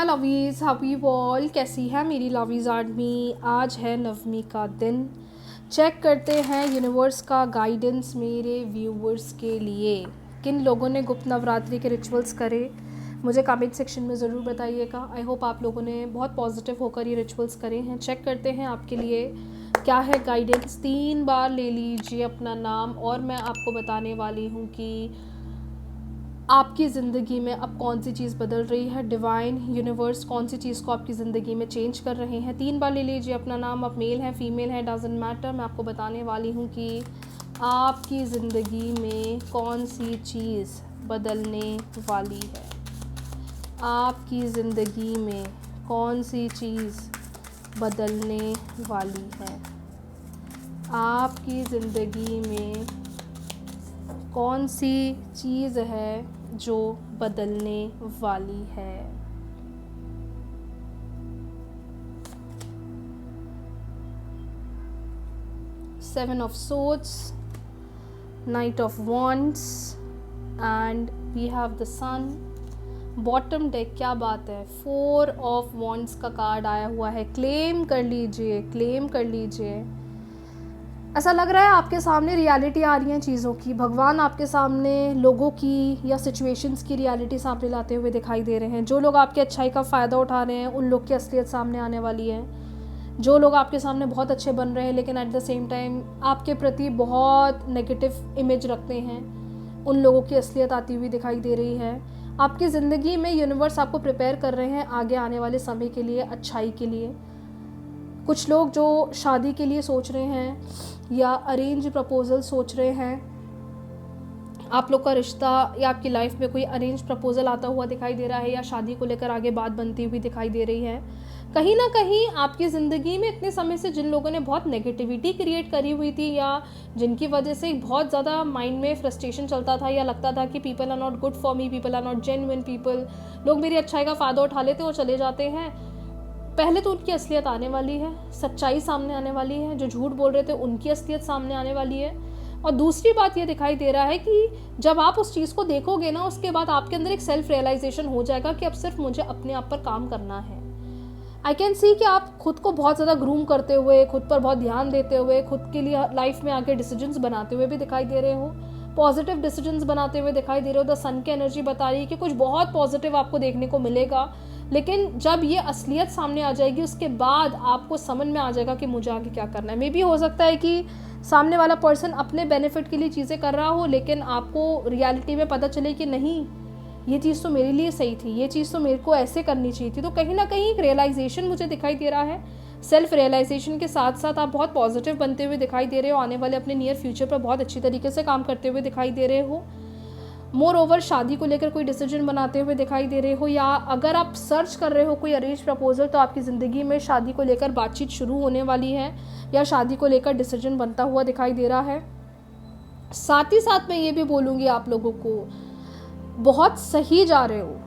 My लवीज़, how you all, कैसी है मेरी लवीज़ आर्मी। आज है नवमी का दिन। चेक करते हैं यूनिवर्स का गाइडेंस मेरे व्यूवर्स के लिए। किन लोगों ने गुप्त नवरात्रि के रिचुअल्स करे, मुझे कमेंट सेक्शन में ज़रूर बताइएगा। आई होप आप लोगों ने बहुत पॉजिटिव होकर ये रिचुअल्स करे हैं। चेक करते हैं आपके लिए क्या है गाइडेंस। 3 बार ले लीजिए अपना नाम और मैं आपको बताने वाली हूँ कि आपकी ज़िंदगी में अब कौन सी चीज़ बदल रही है। डिवाइन यूनिवर्स कौन सी चीज़ को आपकी ज़िंदगी में चेंज कर रहे हैं। 3 बार ले लीजिए अपना नाम। आप मेल हैं, फीमेल हैं, डजेंट मैटर। मैं आपको बताने वाली हूँ कि आपकी ज़िंदगी में कौन सी चीज़ बदलने वाली है। आपकी ज़िंदगी में कौन सी चीज़ बदलने वाली है। आपकी ज़िंदगी में कौन सी चीज़ है जो बदलने वाली है। Seven of swords, knight of wands and we have the sun. Bottom deck क्या बात है, 4 ऑफ वॉन्ड्स का कार्ड आया हुआ है। क्लेम कर लीजिए, क्लेम कर लीजिए। ऐसा लग रहा है आपके सामने रियलिटी आ रही है चीज़ों की। भगवान आपके सामने लोगों की या सिचुएशंस की रियलिटी सामने लाते हुए दिखाई दे रहे हैं। जो लोग आपकी अच्छाई का फ़ायदा उठा रहे हैं उन लोग की असलियत सामने आने वाली है। जो लोग आपके सामने बहुत अच्छे बन रहे हैं लेकिन एट द सेम टाइम आपके प्रति बहुत नेगेटिव इमेज रखते हैं, उन लोगों की असलियत आती हुई दिखाई दे रही है। आपकी ज़िंदगी में यूनिवर्स आपको प्रिपेयर कर रहे हैं आगे आने वाले समय के लिए, अच्छाई के लिए। कुछ लोग जो शादी के लिए सोच रहे हैं या अरेंज प्रपोज़ल सोच रहे हैं, आप लोग का रिश्ता या आपकी लाइफ में कोई अरेंज प्रपोज़ल आता हुआ दिखाई दे रहा है या शादी को लेकर आगे बात बनती हुई दिखाई दे रही है। कहीं ना कहीं आपकी ज़िंदगी में इतने समय से जिन लोगों ने बहुत नेगेटिविटी क्रिएट करी हुई थी या जिनकी वजह से बहुत ज़्यादा माइंड में फ्रस्ट्रेशन चलता था या लगता था कि people are not good for me, people are not genuine people, लोग मेरी अच्छाई का फ़ायदा उठा लेते और चले जाते हैं। पहले तो उनकी असलियत आने वाली है, सच्चाई सामने आने वाली है। जो झूठ बोल रहे थे उनकी असलियत सामने आने वाली है। और दूसरी बात ये दिखाई दे रहा है कि जब आप उस चीज़ को देखोगे ना, उसके बाद आपके अंदर एक सेल्फ रियलाइजेशन हो जाएगा कि अब सिर्फ मुझे अपने आप पर काम करना है। आई कैन सी कि आप खुद को बहुत ज़्यादा ग्रूम करते हुए, खुद पर बहुत ध्यान देते हुए, खुद के लिए लाइफ में आगे डिसीजंस बनाते हुए भी दिखाई दे रहे हो। पॉजिटिव डिसीजंस बनाते हुए दिखाई दे रहे हो। द सन की एनर्जी बता रही है कि कुछ बहुत पॉजिटिव आपको देखने को मिलेगा, लेकिन जब ये असलियत सामने आ जाएगी उसके बाद आपको समझ में आ जाएगा कि मुझे आगे क्या करना है। मे भी हो सकता है कि सामने वाला पर्सन अपने बेनिफिट के लिए चीज़ें कर रहा हो, लेकिन आपको रियलिटी में पता चले कि नहीं, ये चीज़ तो मेरे लिए सही थी, ये चीज़ तो मेरे को ऐसे करनी चाहिए थी। तो कहीं ना कहीं एक रियलाइजेशन मुझे दिखाई दे रहा है। सेल्फ रियलाइजेशन के साथ साथ आप बहुत पॉजिटिव बनते हुए दिखाई दे रहे हो। आने वाले अपने नियर फ्यूचर पर बहुत अच्छी तरीके से काम करते हुए दिखाई दे रहे हो। मोर ओवर शादी को लेकर कोई डिसीजन बनाते हुए दिखाई दे रहे हो, या अगर आप सर्च कर रहे हो कोई अरेंज प्रपोजल तो आपकी ज़िंदगी में शादी को लेकर बातचीत शुरू होने वाली है या शादी को लेकर डिसीजन बनता हुआ दिखाई दे रहा है। साथ ही साथ मैं ये भी बोलूँगी आप लोगों को, बहुत सही जा रहे हो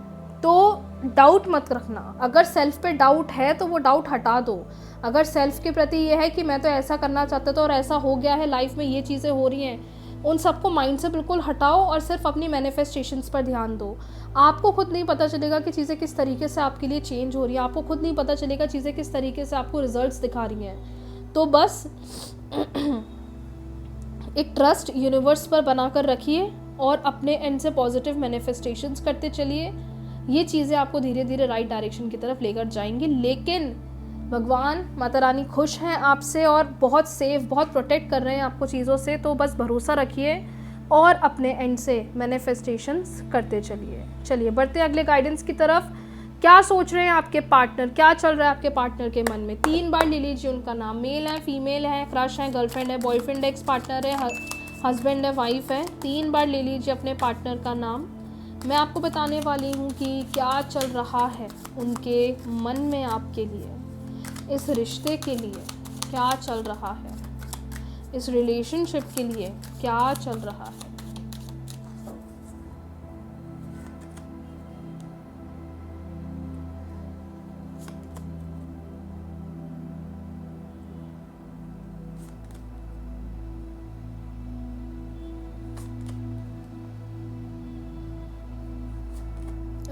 तो डाउट मत रखना। अगर सेल्फ पे डाउट है तो वो डाउट हटा दो। अगर सेल्फ के प्रति ये है कि मैं तो ऐसा करना चाहता था और ऐसा हो गया है, लाइफ में ये चीज़ें हो रही हैं, उन सबको माइंड से बिल्कुल हटाओ और सिर्फ अपनी मैनिफेस्टेशंस पर ध्यान दो। आपको खुद नहीं पता चलेगा कि चीज़ें किस तरीके से आपके लिए चेंज हो रही हैं। आपको खुद नहीं पता चलेगा चीज़ें किस तरीके से आपको रिजल्ट्स दिखा रही हैं। तो बस एक ट्रस्ट यूनिवर्स पर बनाकर रखिए और अपने एंड से पॉजिटिव मैनिफेस्टेशंस करते चलिए। ये चीज़ें आपको धीरे धीरे राइट डायरेक्शन की तरफ लेकर जाएंगी। लेकिन भगवान माता रानी खुश हैं आपसे और बहुत सेफ, बहुत प्रोटेक्ट कर रहे हैं आपको चीज़ों से। तो बस भरोसा रखिए और अपने एंड से मैनिफेस्टेशंस करते चलिए। चलिए बढ़ते हैं अगले गाइडेंस की तरफ। क्या सोच रहे हैं आपके पार्टनर, क्या चल रहा है आपके पार्टनर के मन में। 3 बार ले लीजिए उनका नाम। मेल है, फीमेल है, क्रश है, गर्लफ्रेंड है, बॉयफ्रेंड है, एक्स पार्टनर है, हस्बैंड है, वाइफ है। 3 बार ले लीजिए अपने पार्टनर का नाम। मैं आपको बताने वाली हूँ कि क्या चल रहा है उनके मन में आपके लिए, इस रिश्ते के लिए क्या चल रहा है, इस रिलेशनशिप के लिए क्या चल रहा है।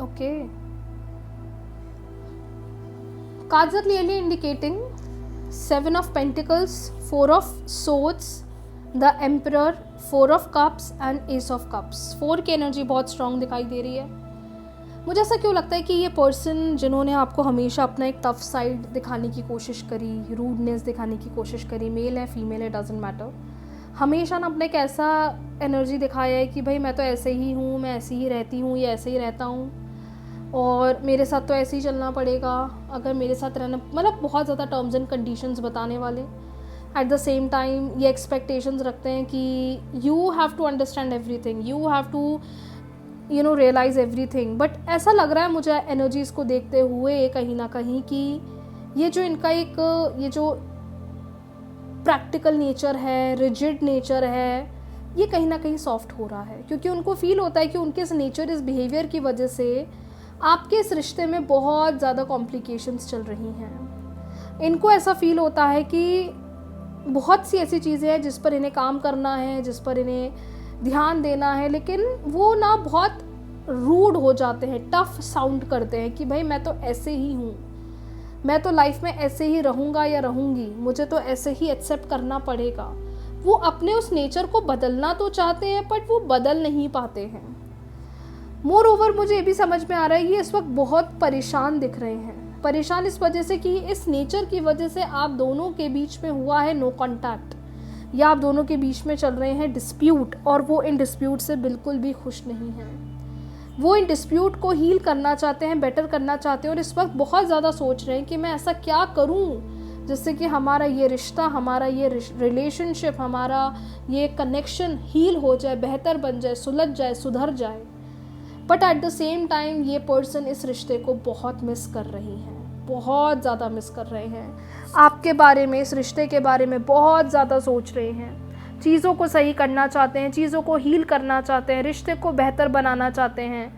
Okay cards are clearly indicating 7 of Pentacles, 4 of Swords, the Emperor, 4 of Cups and Ace of Cups. 4 की एनर्जी बहुत स्ट्रांग दिखाई दे रही है. मुझे ऐसा क्यों लगता है कि ये पर्सन जिन्होंने आपको हमेशा अपना एक टफ साइड दिखाने की कोशिश करी, रूडनेस दिखाने की कोशिश करी, मेल है फीमेल है डजेंट मैटर, हमेशा ना अपने एक ऐसा एनर्जी दिखाया है कि भाई मैं तो ऐसे ही हूँ, मैं ऐसी ही रहती हूँ, ये ऐसे ही रहता हूँ और मेरे साथ तो ऐसे ही चलना पड़ेगा, अगर मेरे साथ रहना, मतलब बहुत ज़्यादा टर्म्स एंड कंडीशंस बताने वाले. एट द सेम टाइम ये एक्सपेक्टेशंस रखते हैं कि you have to understand everything, you have to realise everything. But ऐसा लग रहा है मुझे एनर्जीज़ को देखते हुए कहीं ना कहीं कि ये जो इनका एक ये जो प्रैक्टिकल नेचर है, रिजिड नेचर है, ये कहीं ना कहीं सॉफ्ट हो रहा है, क्योंकि उनको फील होता है कि उनके इस नेचर, इस बिहेवियर की वजह से आपके इस रिश्ते में बहुत ज़्यादा कॉम्प्लिकेशंस चल रही हैं. इनको ऐसा फील होता है कि बहुत सी ऐसी चीज़ें हैं जिस पर इन्हें काम करना है, जिस पर इन्हें ध्यान देना है, लेकिन वो ना बहुत रूड हो जाते हैं, टफ साउंड करते हैं कि भाई मैं तो ऐसे ही हूँ, मैं तो लाइफ में ऐसे ही रहूँगा या रहूँगी, मुझे तो ऐसे ही एक्सेप्ट करना पड़ेगा. वो अपने उस नेचर को बदलना तो चाहते हैं बट वो बदल नहीं पाते हैं. मोर ओवर मुझे ये भी समझ में आ रहा है कि इस वक्त बहुत परेशान दिख रहे हैं. परेशान इस वजह से कि इस नेचर की वजह से आप दोनों के बीच में हुआ है नो कॉन्टैक्ट, या आप दोनों के बीच में चल रहे हैं डिस्प्यूट, और वो इन डिस्प्यूट से बिल्कुल भी खुश नहीं हैं. वो इन डिस्प्यूट को हील करना चाहते हैं, बेटर करना चाहते हैं, और इस वक्त बहुत ज़्यादा सोच रहे हैं कि मैं ऐसा क्या करूं जिससे कि हमारा ये रिश्ता, हमारा ये रिलेशनशिप, हमारा ये कनेक्शन हील हो जाए, बेहतर बन जाए, सुलझ जाए, सुधर जाए. But at the same time ये पर्सन इस रिश्ते को बहुत मिस कर रही हैं, बहुत ज़्यादा मिस कर रहे हैं. आपके बारे में, इस रिश्ते के बारे में बहुत ज़्यादा सोच रहे हैं, चीज़ों को सही करना चाहते हैं, चीज़ों को हील करना चाहते हैं, रिश्ते को बेहतर बनाना चाहते हैं,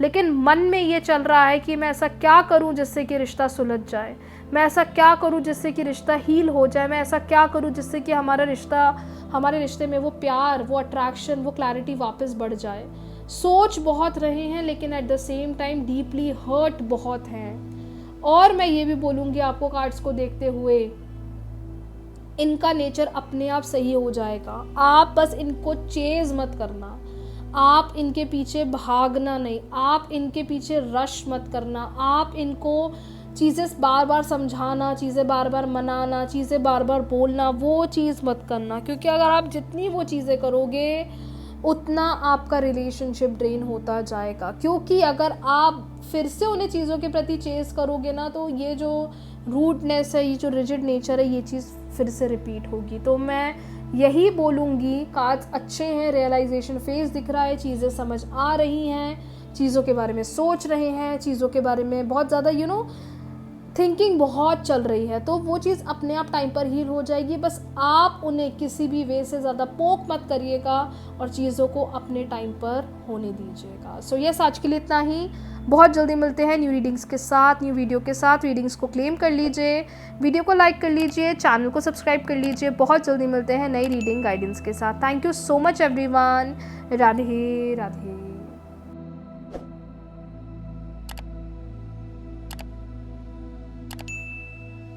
लेकिन मन में ये चल रहा है कि मैं ऐसा क्या करूं जिससे कि रिश्ता सुलझ जाए, मैं ऐसा क्या करूं जिससे कि रिश्ता हील हो जाए, मैं ऐसा क्या करूं जिससे कि हमारे रिश्ते में वो प्यार, वो अट्रैक्शन, वो क्लैरिटी वापस बढ़ जाए. सोच बहुत रहे हैं लेकिन at the same time deeply hurt बहुत हैं. और मैं ये भी बोलूँगी आपको कार्ड्स को देखते हुए, इनका नेचर अपने आप सही हो जाएगा. आप बस इनको चेज मत करना, आप इनके पीछे भागना नहीं, आप इनके पीछे रश मत करना, आप इनको चीज़ें बार बार समझाना, चीज़ें बार बार मनाना, चीज़ें बार बार बोलना, वो चीज़ मत करना. क्योंकि अगर आप जितनी वो चीज़ें करोगे उतना आपका रिलेशनशिप ड्रेन होता जाएगा. क्योंकि अगर आप फिर से उन्हें चीज़ों के प्रति चेज़ करोगे ना, तो ये जो रूडनेस है, ये जो रिजिड नेचर है, ये चीज़ फिर से रिपीट होगी. तो मैं यही बोलूँगी, कार्ड्स अच्छे हैं, रियलाइजेशन फेज दिख रहा है, चीज़ें समझ आ रही हैं, चीज़ों के बारे में सोच रहे हैं, चीज़ों के बारे में बहुत ज़्यादा थिंकिंग बहुत चल रही है. तो वो चीज़ अपने आप टाइम पर हील हो जाएगी. बस आप उन्हें किसी भी वे से ज़्यादा पोक मत करिएगा और चीज़ों को अपने टाइम पर होने दीजिएगा. सो यस, आज के लिए इतना ही. बहुत जल्दी मिलते हैं न्यू रीडिंग्स के साथ, न्यू वीडियो के साथ. रीडिंग्स को क्लेम कर लीजिए, वीडियो को लाइक कर लीजिए, चैनल को सब्सक्राइब कर लीजिए. बहुत जल्दी मिलते हैं नई रीडिंग गाइडेंस के साथ. Thank you so much everyone. Radhe Radhe.